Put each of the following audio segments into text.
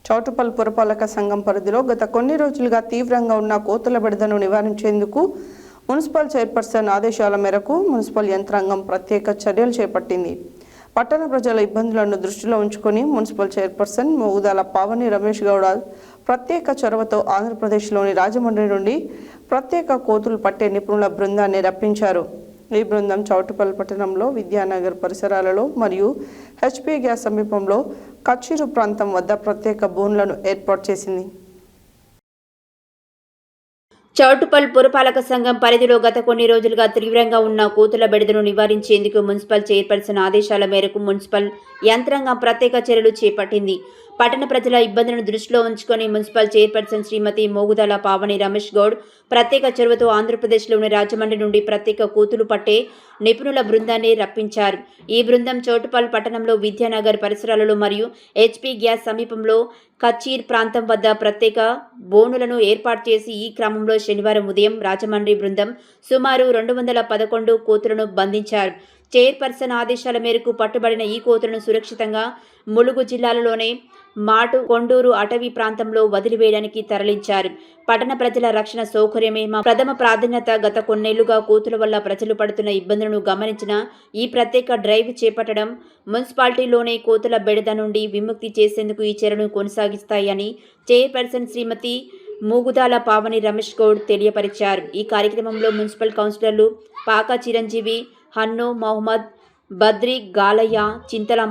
చౌటుప్పల్ పురపాలక సంఘం పరిధిలో గత కొన్ని రోజులుగా తీవ్రంగా ఉన్న కోతుల బెడదను నివారించేందుకు మున్సిపల్ చైర్పర్సన్ ఆదేశాల మేరకు మున్సిపల్ యంత్రాంగం ప్రత్యేక చర్యలు చేపట్టింది. పట్టణ ప్రజల ఇబ్బందులను దృష్టిలో ఉంచుకొని మున్సిపల్ చైర్పర్సన్ మోగుదాల పావని రమేష్ గౌడ ప్రత్యేక చొరవతో ఆంధ్రప్రదేశ్లోని రాజమండ్రి నుండి ప్రత్యేక కోతులు పట్టే నిపుణుల బృందాన్ని రప్పించారు. ఈ బృందం చౌటుప్పల్ పట్టణంలో విద్యానగర్ పరిసరాలలో మరియు హెచ్పీ గ్యాస్ సమీపంలో కచ్చీరు ప్రాంతం వద్ద ప్రత్యేక బోన్లను ఏర్పాటు చేసింది. చౌటుప్పల్ పురపాలక సంఘం పరిధిలో గత కొన్ని రోజులుగా తీవ్రంగా ఉన్న కోతుల బెడదను నివారించేందుకు మున్సిపల్ చైర్పర్సన్ ఆదేశాల మేరకు మున్సిపల్ యంత్రాంగం ప్రత్యేక చర్యలు చేపట్టింది. పట్టణ ప్రజల ఇబ్బందులను దృష్టిలో ఉంచుకొని మున్సిపల్ చైర్పర్సన్ శ్రీమతి మోగుదాల పావని రమేష్ గౌడ్ ప్రత్యేక చొరవతో ఆంధ్రప్రదేశ్లోని రాజమండ్రి నుండి ప్రత్యేక కోతులు పట్టే నిపుణుల బృందాన్ని రప్పించారు. ఈ బృందం చౌటుప్పల్ పట్టణంలో విద్యానగర్ పరిసరాలలో మరియు హెచ్పీ గ్యాస్ సమీపంలో కచ్చీర్ ప్రాంతం వద్ద ప్రత్యేక బోనులను ఏర్పాటు చేసి ఈ క్రమంలో శనివారం ఉదయం రాజమండ్రి బృందం సుమారు 211 కోతులను బంధించారు. చైర్పర్సన్ ఆదేశాల మేరకు పట్టుబడిన ఈ కోతులను సురక్షితంగా ములుగు జిల్లాలోనే మాటు కొండూరు అటవీ ప్రాంతంలో వదిలివేయడానికి తరలించారు. పట్టణ ప్రజల రక్షణ సౌకర్యమే మా ప్రథమ ప్రాధాన్యత. గత కొన్నేళ్లుగా కోతుల వల్ల ప్రజలు పడుతున్న ఇబ్బందులను గమనించిన ఈ ప్రత్యేక డ్రైవ్ చేపట్టడం మున్సిపాలిటీలోనే కోతుల బెడద నుండి విముక్తి చేసేందుకు ఈ చర్యను కొనసాగిస్తాయని చైర్పర్సన్ శ్రీమతి మూగుదాల పావని రమేష్ గౌడ్ తెలియపరిచారు. ఈ కార్యక్రమంలో మున్సిపల్ కౌన్సిలర్లు పాక చిరంజీవి, హన్నో మహమ్మద్, బద్రి గాలయ్య, చింతల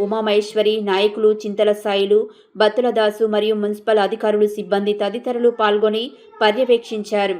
ఉమామహేశ్వరి, నాయకులు చింతల సాయిలు, బత్తుల దాసు మరియు మున్సిపల్ అధికారులు, సిబ్బంది తదితరులు పాల్గొని పర్యవేక్షించారు.